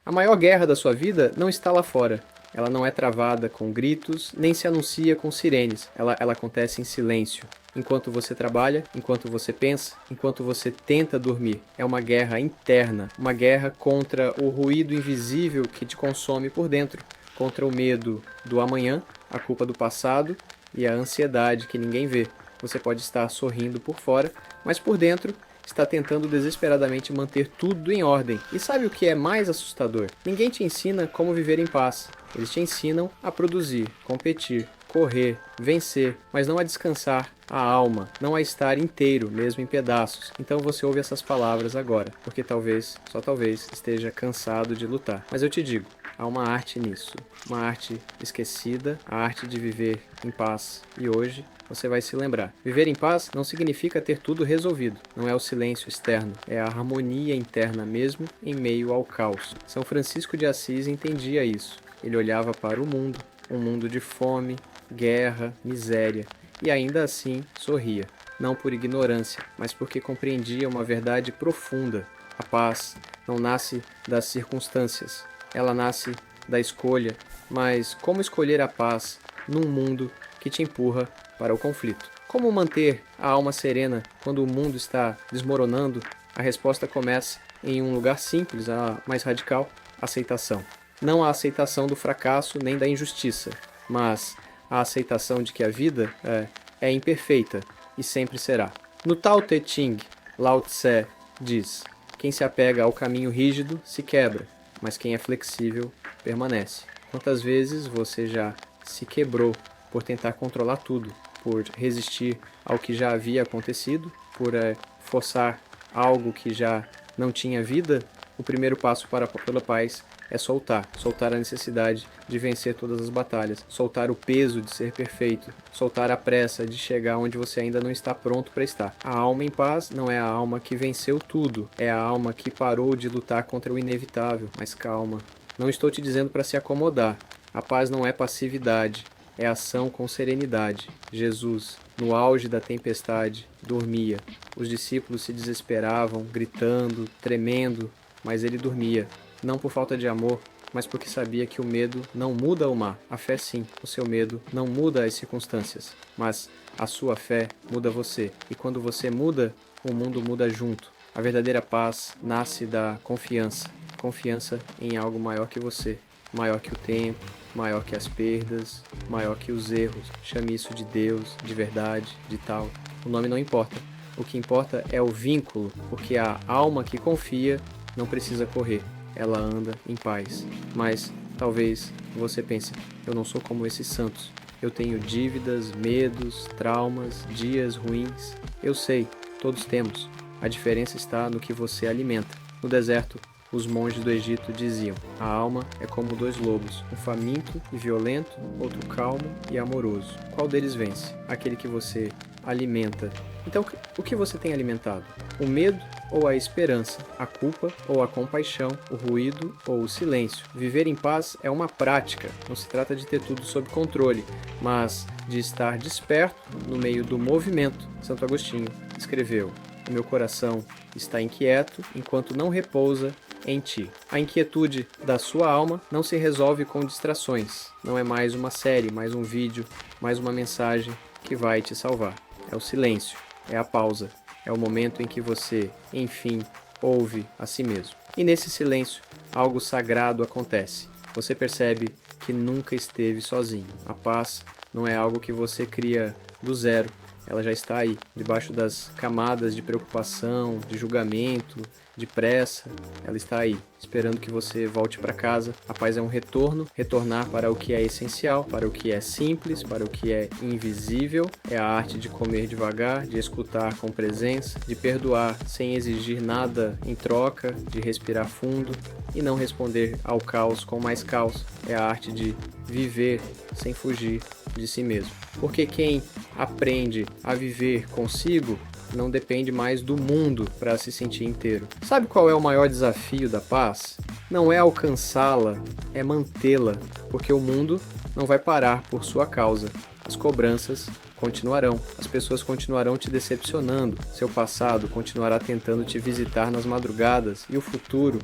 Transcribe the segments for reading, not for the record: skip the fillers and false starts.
A maior guerra da sua vida não está lá fora. Ela não é travada com gritos, nem se anuncia com sirenes. Ela acontece em silêncio. Enquanto você trabalha, enquanto você pensa, enquanto você tenta dormir. É uma guerra interna, uma guerra contra o ruído invisível que te consome por dentro, contra o medo do amanhã, a culpa do passado e a ansiedade que ninguém vê. Você pode estar sorrindo por fora, mas por dentro está tentando desesperadamente manter tudo em ordem. E sabe o que é mais assustador? Ninguém te ensina como viver em paz. Eles te ensinam a produzir, competir, correr, vencer, mas não a descansar a alma, não a estar inteiro, mesmo em pedaços. Então você ouve essas palavras agora, porque talvez, só talvez, esteja cansado de lutar. Mas eu te digo, há uma arte nisso, uma arte esquecida, a arte de viver em paz. E hoje você vai se lembrar. Viver em paz não significa ter tudo resolvido. Não é o silêncio externo, é a harmonia interna mesmo em meio ao caos. São Francisco de Assis entendia isso. Ele olhava para o mundo, um mundo de fome, guerra, miséria, e ainda assim sorria. Não por ignorância, mas porque compreendia uma verdade profunda. A paz não nasce das circunstâncias, ela nasce da escolha. Mas como escolher a paz num mundo que te empurra para o conflito? Como manter a alma serena quando o mundo está desmoronando? A resposta começa em um lugar simples, a mais radical: aceitação. Não a aceitação do fracasso nem da injustiça, mas a aceitação de que a vida é imperfeita e sempre será. No Tao Te Ching, Lao Tse diz: quem se apega ao caminho rígido se quebra, mas quem é flexível permanece. Quantas vezes você já se quebrou por tentar controlar tudo, por resistir ao que já havia acontecido, por forçar algo que já não tinha vida? O primeiro passo pela paz é soltar a necessidade de vencer todas as batalhas, soltar o peso de ser perfeito, soltar a pressa de chegar onde você ainda não está pronto para estar. A alma em paz não é a alma que venceu tudo, é a alma que parou de lutar contra o inevitável. Mas calma, não estou te dizendo para se acomodar. A paz não é passividade, é ação com serenidade. Jesus, no auge da tempestade, dormia. Os discípulos se desesperavam, gritando, tremendo, mas ele dormia. Não por falta de amor, mas porque sabia que o medo não muda o mar. A fé sim, o seu medo não muda as circunstâncias, mas a sua fé muda você. E quando você muda, o mundo muda junto. A verdadeira paz nasce da confiança. Confiança em algo maior que você, maior que o tempo, maior que as perdas, maior que os erros. Chame isso de Deus, de verdade, de tal. O nome não importa. O que importa é o vínculo, porque a alma que confia não precisa correr. Ela anda em paz. Mas talvez você pense: eu não sou como esses santos. Eu tenho dívidas, medos, traumas, dias ruins. Eu sei, todos temos. A diferença está no que você alimenta. No deserto, os monges do Egito diziam: a alma é como dois lobos, um faminto e violento, outro calmo e amoroso. Qual deles vence? Aquele que você alimenta. Então, o que você tem alimentado? O medo ou a esperança? A culpa ou a compaixão? O ruído ou o silêncio? Viver em paz é uma prática. Não se trata de ter tudo sob controle, mas de estar desperto no meio do movimento. Santo Agostinho escreveu: o meu coração está inquieto enquanto não repousa em ti. A inquietude da sua alma não se resolve com distrações. Não é mais uma série, mais um vídeo, mais uma mensagem que vai te salvar. É o silêncio, é a pausa, é o momento em que você, enfim, ouve a si mesmo. E nesse silêncio, algo sagrado acontece. Você percebe que nunca esteve sozinho. A paz não é algo que você cria do zero. Ela já está aí, debaixo das camadas de preocupação, de julgamento, de pressa. Ela está aí, esperando que você volte para casa. A paz é um retorno, retornar para o que é essencial, para o que é simples, para o que é invisível. É a arte de comer devagar, de escutar com presença, de perdoar sem exigir nada em troca, de respirar fundo e não responder ao caos com mais caos. É a arte de viver sem fugir de si mesmo. Porque quem aprende a viver consigo não depende mais do mundo para se sentir inteiro. Sabe qual é o maior desafio da paz? Não é alcançá-la, é mantê-la, porque o mundo não vai parar por sua causa. As cobranças continuarão, as pessoas continuarão te decepcionando, seu passado continuará tentando te visitar nas madrugadas e o futuro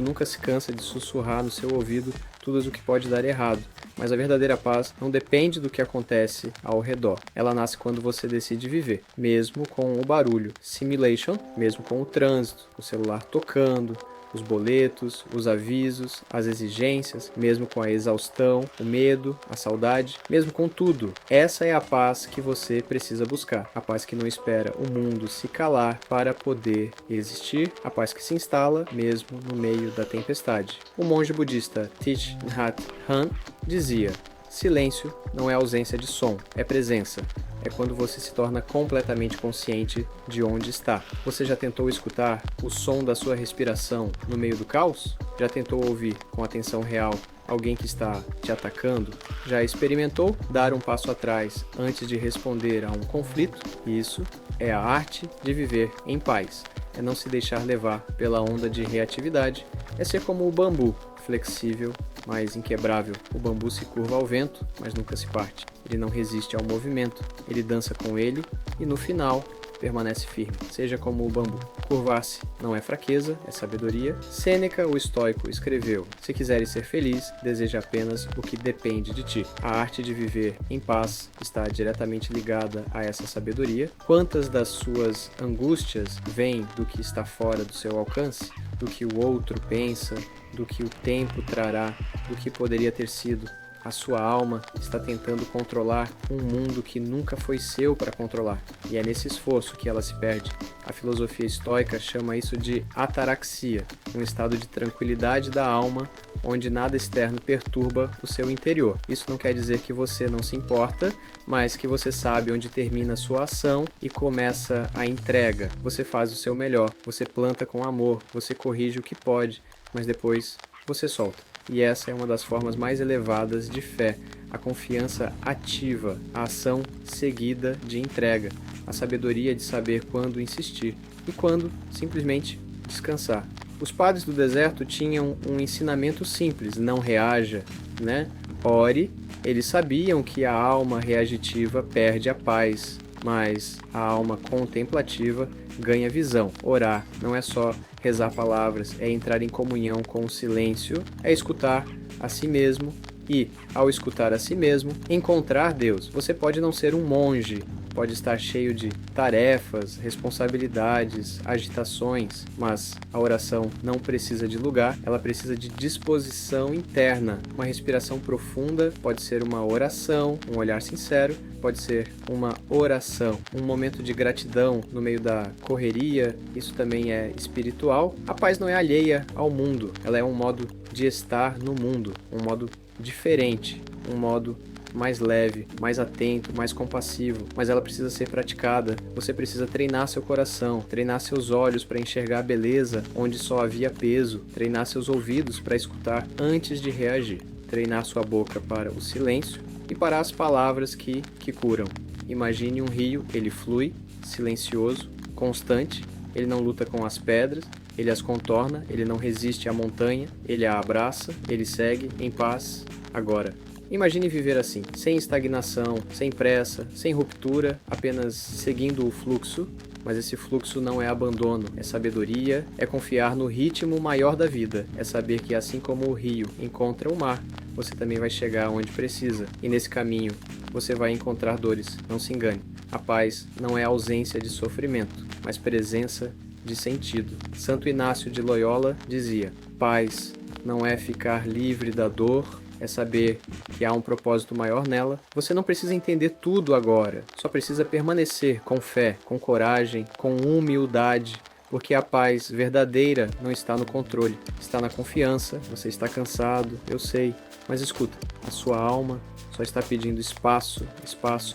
nunca se cansa de sussurrar no seu ouvido tudo o que pode dar errado. Mas a verdadeira paz não depende do que acontece ao redor. Ela nasce quando você decide viver, mesmo com o barulho. Simulation, mesmo com o trânsito, o celular tocando, os boletos, os avisos, as exigências, mesmo com a exaustão, o medo, a saudade, mesmo com tudo. Essa é a paz que você precisa buscar. A paz que não espera o mundo se calar para poder existir. A paz que se instala mesmo no meio da tempestade. O monge budista Thich Nhat Hanh dizia: silêncio não é ausência de som, é presença. É quando você se torna completamente consciente de onde está. Você já tentou escutar o som da sua respiração no meio do caos? Já tentou ouvir com atenção real alguém que está te atacando? Já experimentou dar um passo atrás antes de responder a um conflito? Isso é a arte de viver em paz. É não se deixar levar pela onda de reatividade. É ser como o bambu, flexível, mas inquebrável. O bambu se curva ao vento, mas nunca se parte. Ele não resiste ao movimento, ele dança com ele e no final permanece firme. Seja como o bambu. Curvar-se não é fraqueza, é sabedoria. Sêneca, o estoico, escreveu: se quiseres ser feliz, deseja apenas o que depende de ti. A arte de viver em paz está diretamente ligada a essa sabedoria. Quantas das suas angústias vêm do que está fora do seu alcance? Do que o outro pensa, do que o tempo trará, do que poderia ter sido. A sua alma está tentando controlar um mundo que nunca foi seu para controlar. E é nesse esforço que ela se perde. A filosofia estoica chama isso de ataraxia, um estado de tranquilidade da alma, onde nada externo perturba o seu interior. Isso não quer dizer que você não se importa, mas que você sabe onde termina a sua ação e começa a entrega. Você faz o seu melhor, você planta com amor, você corrige o que pode, mas depois você solta. E essa é uma das formas mais elevadas de fé, a confiança ativa, a ação seguida de entrega, a sabedoria de saber quando insistir e quando simplesmente descansar. Os padres do deserto tinham um ensinamento simples: não reaja, né? Ore. Eles sabiam que a alma reagitiva perde a paz, mas a alma contemplativa ganha visão. Orar não é só rezar palavras, é entrar em comunhão com o silêncio, é escutar a si mesmo e, ao escutar a si mesmo, encontrar Deus. Você pode não ser um monge, pode estar cheio de tarefas, responsabilidades, agitações, mas a oração não precisa de lugar, ela precisa de disposição interna. Uma respiração profunda pode ser uma oração, um olhar sincero, pode ser uma oração, um momento de gratidão no meio da correria, isso também é espiritual. A paz não é alheia ao mundo, ela é um modo de estar no mundo, um modo diferente, um modo mais leve, mais atento, mais compassivo, mas ela precisa ser praticada. Você precisa treinar seu coração, treinar seus olhos para enxergar a beleza onde só havia peso, treinar seus ouvidos para escutar antes de reagir, treinar sua boca para o silêncio e para as palavras que curam. Imagine um rio, ele flui, silencioso, constante, ele não luta com as pedras, ele as contorna, ele não resiste à montanha, ele a abraça, ele segue em paz, agora. Imagine viver assim, sem estagnação, sem pressa, sem ruptura, apenas seguindo o fluxo, mas esse fluxo não é abandono, é sabedoria, é confiar no ritmo maior da vida, é saber que assim como o rio encontra o mar, você também vai chegar onde precisa, e nesse caminho você vai encontrar dores, não se engane. A paz não é ausência de sofrimento, mas presença de sentido. Santo Inácio de Loyola dizia: paz não é ficar livre da dor, é saber que há um propósito maior nela. Você não precisa entender tudo agora, só precisa permanecer com fé, com coragem, com humildade, porque a paz verdadeira não está no controle, está na confiança. Você está cansado, eu sei, mas escuta, a sua alma só está pedindo espaço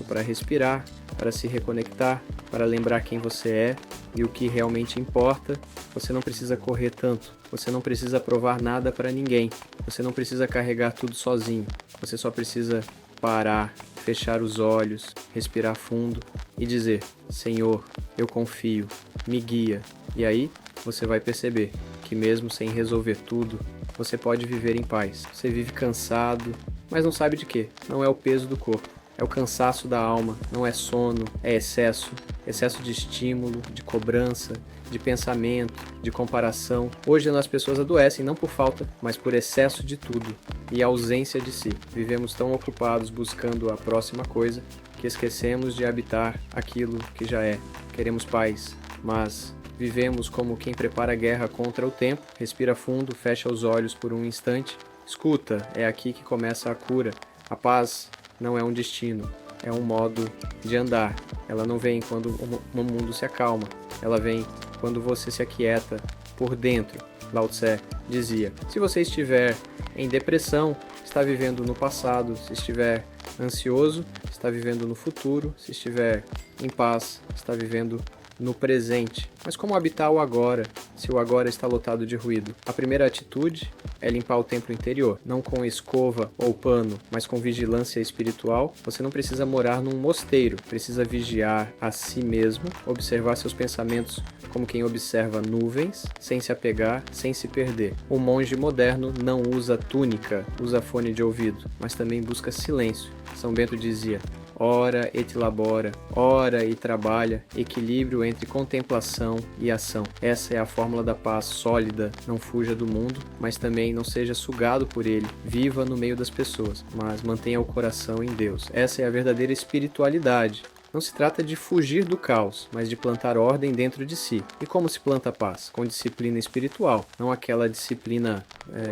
para respirar, para se reconectar, para lembrar quem você é e o que realmente importa. Você não precisa correr tanto, você não precisa provar nada para ninguém, você não precisa carregar tudo sozinho, você só precisa parar, fechar os olhos, respirar fundo e dizer: Senhor, eu confio, me guia. E aí você vai perceber que mesmo sem resolver tudo, você pode viver em paz. Você vive cansado, mas não sabe de quê, não é o peso do corpo, É o cansaço da alma, não é sono, é excesso. Excesso de estímulo, de cobrança, de pensamento, de comparação. Hoje as pessoas adoecem não por falta, mas por excesso de tudo e ausência de si. Vivemos tão ocupados buscando a próxima coisa que esquecemos de habitar aquilo que já é. Queremos paz, mas vivemos como quem prepara a guerra contra o tempo. Respira fundo, fecha os olhos por um instante. Escuta, é aqui que começa a cura. A paz não é um destino, é um modo de andar. Ela não vem quando o mundo se acalma, ela vem quando você se aquieta por dentro. Lao Tse dizia: se você estiver em depressão, está vivendo no passado; se estiver ansioso, está vivendo no futuro; se estiver em paz, está vivendo no presente. Mas como habitar o agora, se o agora está lotado de ruído? A primeira atitude é limpar o templo interior, não com escova ou pano, mas com vigilância espiritual. Você não precisa morar num mosteiro, precisa vigiar a si mesmo, observar seus pensamentos como quem observa nuvens, sem se apegar, sem se perder. O monge moderno não usa túnica, usa fone de ouvido, mas também busca silêncio. São Bento dizia: ora et labora, ora e trabalha, equilíbrio entre contemplação e ação. Essa é a fórmula da paz sólida. Não fuja do mundo, mas também não seja sugado por ele. Viva no meio das pessoas, mas mantenha o coração em Deus. Essa é a verdadeira espiritualidade. Não se trata de fugir do caos, mas de plantar ordem dentro de si. E como se planta paz? Com disciplina espiritual, não aquela disciplina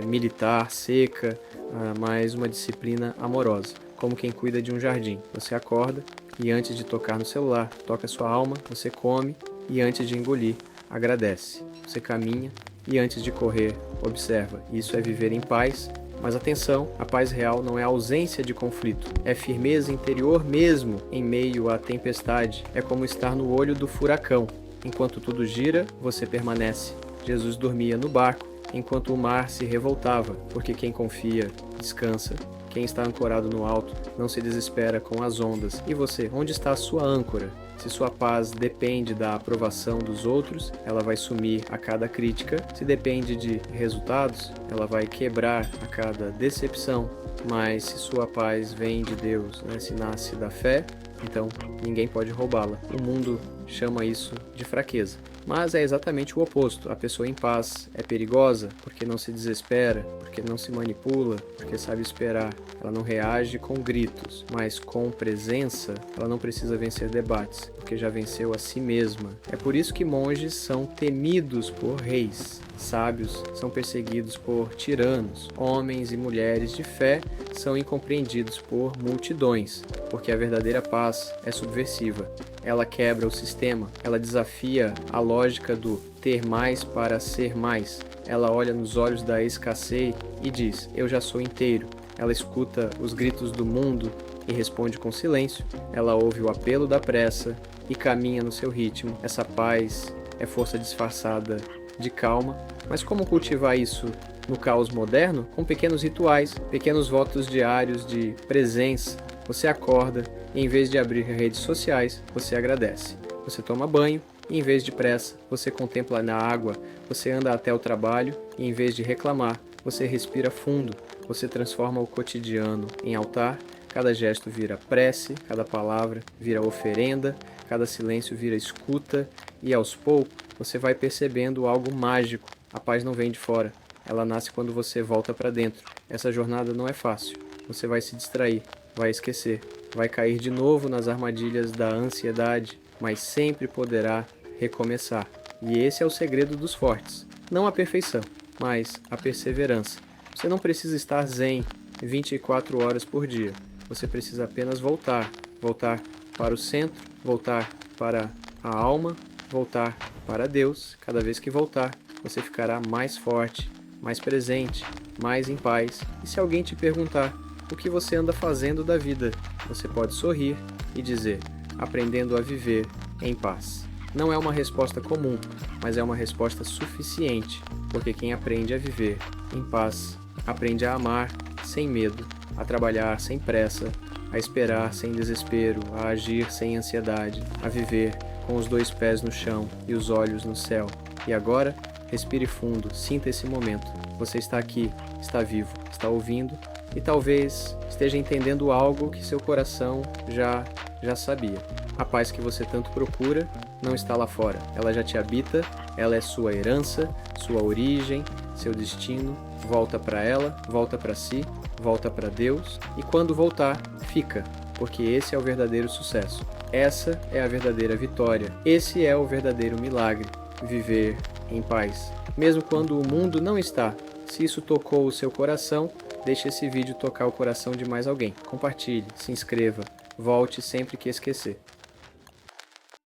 militar, seca, mas uma disciplina amorosa, como quem cuida de um jardim. Você acorda e antes de tocar no celular, toca sua alma, você come e antes de engolir, agradece. Você caminha e antes de correr, observa. Isso é viver em paz. Mas atenção, a paz real não é ausência de conflito, é firmeza interior mesmo em meio à tempestade. É como estar no olho do furacão. Enquanto tudo gira, você permanece. Jesus dormia no barco, enquanto o mar se revoltava, porque quem confia, descansa. Quem está ancorado no alto não se desespera com as ondas. E você, onde está a sua âncora? Se sua paz depende da aprovação dos outros, ela vai sumir a cada crítica. Se depende de resultados, ela vai quebrar a cada decepção. Mas se sua paz vem de Deus, se nasce da fé, então ninguém pode roubá-la. O mundo chama isso de fraqueza. Mas é exatamente o oposto. A pessoa em paz é perigosa porque não se desespera, porque não se manipula, porque sabe esperar. Ela não reage com gritos, mas com presença. Ela não precisa vencer debates, porque já venceu a si mesma. É por isso que monges são temidos por reis. Sábios são perseguidos por tiranos. Homens e mulheres de fé são incompreendidos por multidões, porque a verdadeira paz é subversiva. Ela quebra o sistema, ela desafia a lógica do ter mais para ser mais. Ela olha nos olhos da escassez e diz: eu já sou inteiro. Ela escuta os gritos do mundo e responde com silêncio. Ela ouve o apelo da pressa e caminha no seu ritmo. Essa paz é força disfarçada de calma. Mas como cultivar isso no caos moderno? Com pequenos rituais, pequenos votos diários de presença. Você acorda e, em vez de abrir redes sociais, você agradece. Você toma banho e, em vez de pressa, você contempla na água. Você anda até o trabalho e, em vez de reclamar, você respira fundo. Você transforma o cotidiano em altar. Cada gesto vira prece, cada palavra vira oferenda, cada silêncio vira escuta e, aos poucos, você vai percebendo algo mágico. A paz não vem de fora, ela nasce quando você volta para dentro. Essa jornada não é fácil. Você vai se distrair, vai esquecer, vai cair de novo nas armadilhas da ansiedade, mas sempre poderá recomeçar. E esse é o segredo dos fortes. Não a perfeição, mas a perseverança. Você não precisa estar zen 24 horas por dia. Você precisa apenas voltar para o centro, voltar para a alma, voltar para Deus. Cada vez que voltar, você ficará mais forte, mais presente, mais em paz. E se alguém te perguntar o que você anda fazendo da vida, você pode sorrir e dizer: aprendendo a viver em paz. Não é uma resposta comum, mas é uma resposta suficiente, porque quem aprende a viver em paz, aprende a amar sem medo, a trabalhar sem pressa, a esperar sem desespero, a agir sem ansiedade, a viver com os 2 pés no chão e os olhos no céu. E agora, respire fundo, sinta esse momento. Você está aqui, está vivo, está ouvindo e talvez esteja entendendo algo que seu coração já sabia. A paz que você tanto procura não está lá fora. Ela já te habita, ela é sua herança, sua origem, seu destino. Volta para ela, volta para si, volta para Deus e quando voltar, fica, porque esse é o verdadeiro sucesso. Essa é a verdadeira vitória. Esse é o verdadeiro milagre, viver em paz. Mesmo quando o mundo não está. Se isso tocou o seu coração, deixe esse vídeo tocar o coração de mais alguém. Compartilhe, se inscreva, volte sempre que esquecer.